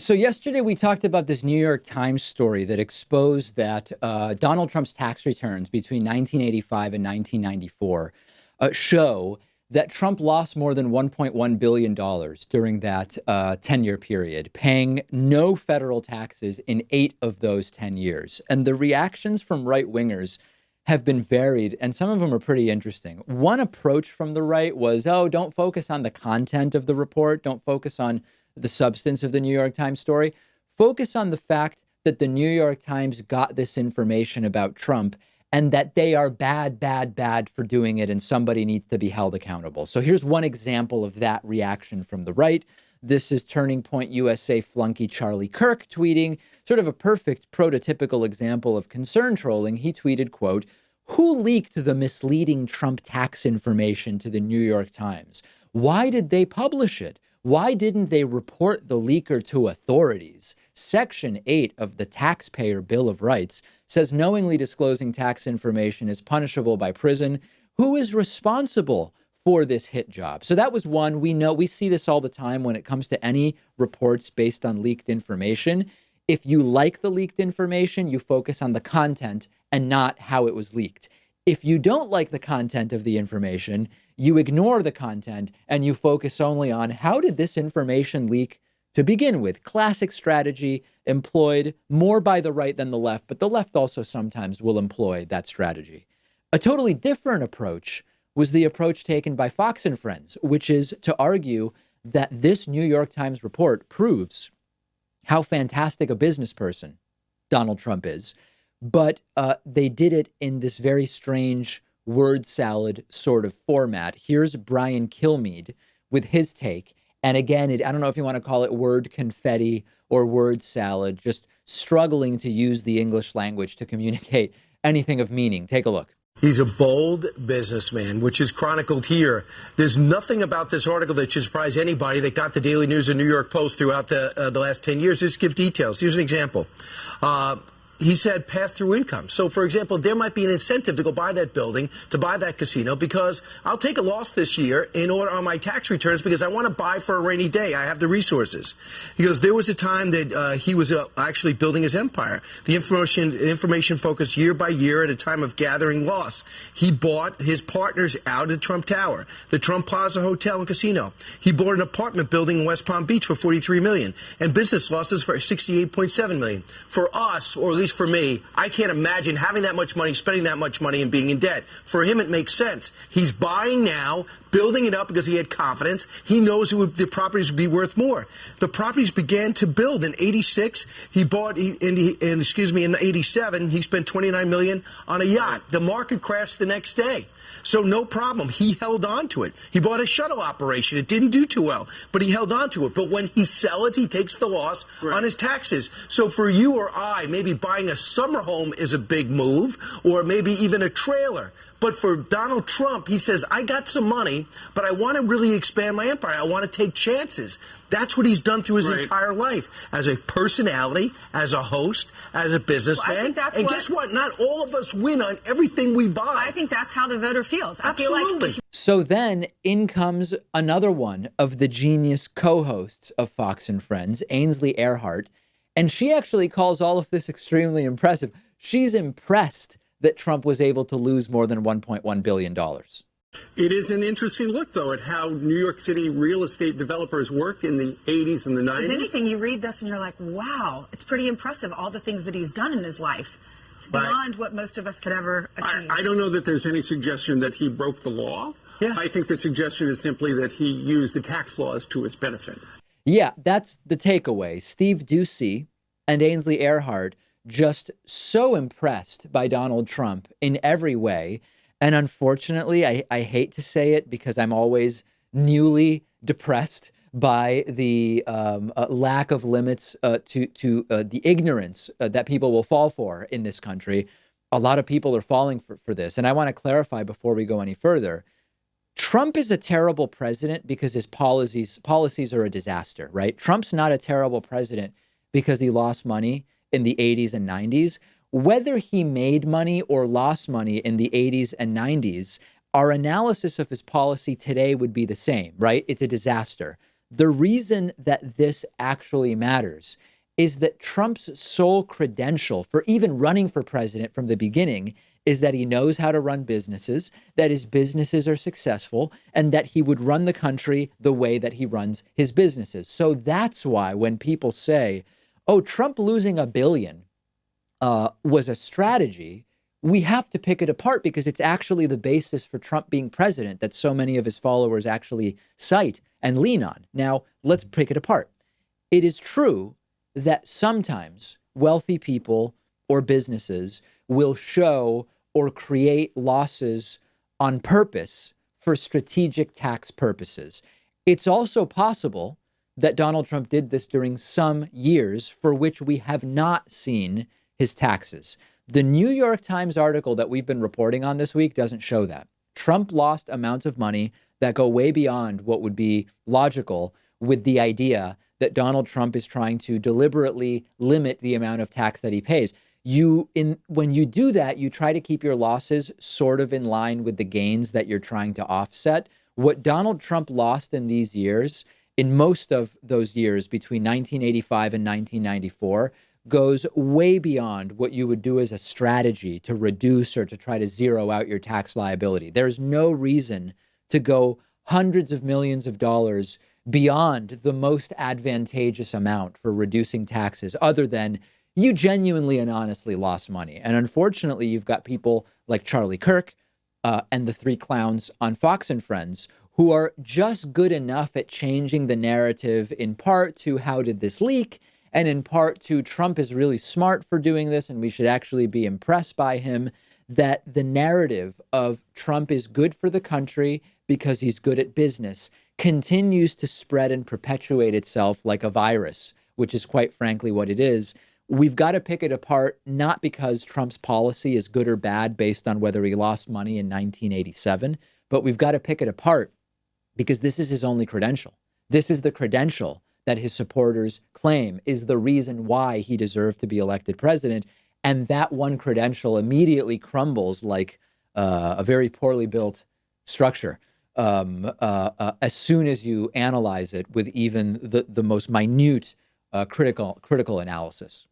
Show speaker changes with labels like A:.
A: So yesterday we talked about this New York Times story that exposed that Donald Trump's tax returns between 1985 and 1994 show that Trump lost more than $1.1 billion during that 10-year period, paying no federal taxes in 8 of those 10 years. And the reactions from right-wingers have been varied, and some of them are pretty interesting. One approach from the right was, oh, don't focus on the content of the report. Don't focus on the substance of the New York Times story. Focus on the fact that the New York Times got this information about Trump and that they are bad, bad, bad for doing it, and somebody needs to be held accountable. So here's one example of that reaction from the right. This is Turning Point USA flunky Charlie Kirk tweeting, sort of a perfect prototypical example of concern trolling. He tweeted, quote, "Who leaked the misleading Trump tax information to the New York Times? Why did they publish it? Why didn't they report the leaker to authorities? Section 8 of the Taxpayer Bill of Rights says knowingly disclosing tax information is punishable by prison. Who is responsible for this hit job?" So that was one. We see this all the time when it comes to any reports based on leaked information. If you like the leaked information, you focus on the content and not how it was leaked. If you don't like the content of the information, you ignore the content and you focus only on how did this information leak to begin with. Classic strategy employed more by the right than the left, but the left also sometimes will employ that strategy. A totally different approach was the approach taken by Fox and Friends, which is to argue that this New York Times report proves how fantastic a business person Donald Trump is. But they did it in this very strange word salad sort of format. Here's Brian Kilmeade with his take. And again, I don't know if you want to call it word confetti or word salad, just struggling to use the English language to communicate anything of meaning. Take a look.
B: He's a bold businessman, which is chronicled here. There's nothing about this article that should surprise anybody that got the Daily News and New York Post throughout the last 10 years. Just give details. Here's an example. He said pass-through income. So, for example, there might be an incentive to go buy that building, to buy that casino, because I'll take a loss this year in order on my tax returns because I want to buy for a rainy day. I have the resources. He goes, there was a time that he was actually building his empire. The information focused year by year at a time of gathering loss. He bought his partners out at Trump Tower, the Trump Plaza Hotel and Casino. He bought an apartment building in West Palm Beach for $43 million and business losses for $68.7 million. For us, or at least for me, I can't imagine having that much money, spending that much money, and being in debt. For him, it makes sense. He's buying now, building it up because he had confidence. He knows the properties would be worth more. The properties began to build in '86. He bought, in '87, he spent $29 million on a yacht. The market crashed the next day. So no problem. He held on to it. He bought a shuttle operation. It didn't do too well, but he held on to it. But when he sells it, he takes the loss on his taxes. So for you or I, maybe buying a summer home is a big move, or maybe even a trailer. But for Donald Trump, he says, I got some money, but I want to really expand my empire. I want to take chances. That's what he's done through his entire life, as a personality, as a host, as a businessman. Well, and guess what? Not all of us win on everything we buy.
C: I think that's how the voter feels.
B: Absolutely.
C: I feel like
A: So then in comes another one of the genius co-hosts of Fox and Friends, Ainsley Earhardt, and she actually calls all of this extremely impressive. She's impressed that Trump was able to lose more than $1.1 billion.
D: It is an interesting look, though, at how New York City real estate developers work in the 80s and the 90s.
C: if anything, you read this and you're like, wow, it's pretty impressive, all the things that he's done in his life. It's beyond what most of us could ever achieve.
D: I don't know that there's any suggestion that he broke the law.
B: Yeah.
D: I think the suggestion is simply that he used the tax laws to his benefit.
A: Yeah, that's the takeaway. Steve Doocy and Ainsley Earhardt just so impressed by Donald Trump in every way. And unfortunately, I hate to say it because I'm always newly depressed by the lack of limits to the ignorance that people will fall for in this country. A lot of people are falling for this. And I want to clarify before we go any further. Trump is a terrible president because his policies are a disaster, right? Trump's not a terrible president because he lost money in the 80s and 90s. Whether he made money or lost money in the 80s and 90s, our analysis of his policy today would be the same, right? It's a disaster. The reason that this actually matters is that Trump's sole credential for even running for president from the beginning is that he knows how to run businesses, that his businesses are successful, and that he would run the country the way that he runs his businesses. So that's why when people say, oh, Trump losing $1 billion was a strategy, we have to pick it apart because it's actually the basis for Trump being president that so many of his followers actually cite and lean on. Now, let's pick it apart. It is true that sometimes wealthy people or businesses will show or create losses on purpose for strategic tax purposes. It's also possible that Donald Trump did this during some years for which we have not seen his taxes. The New York Times article that we've been reporting on this week doesn't show that. Trump lost amounts of money that go way beyond what would be logical with the idea that Donald Trump is trying to deliberately limit the amount of tax that he pays. When you do that, you try to keep your losses sort of in line with the gains that you're trying to offset. What Donald Trump lost in these years, in most of those years between 1985 and 1994, goes way beyond what you would do as a strategy to reduce or to try to zero out your tax liability. There's no reason to go hundreds of millions of dollars beyond the most advantageous amount for reducing taxes, other than you genuinely and honestly lost money. And unfortunately, you've got people like Charlie Kirk and the three clowns on Fox and Friends who are just good enough at changing the narrative, in part to how did this leak, and in part to Trump is really smart for doing this and we should actually be impressed by him, that the narrative of Trump is good for the country because he's good at business continues to spread and perpetuate itself like a virus, which is quite frankly what it is. We've got to pick it apart, not because Trump's policy is good or bad based on whether he lost money in 1987, but we've got to pick it apart because this is his only credential. This is the credential that his supporters claim is the reason why he deserved to be elected president. And that one credential immediately crumbles like a very poorly built structure as soon as you analyze it with even the most minute critical analysis.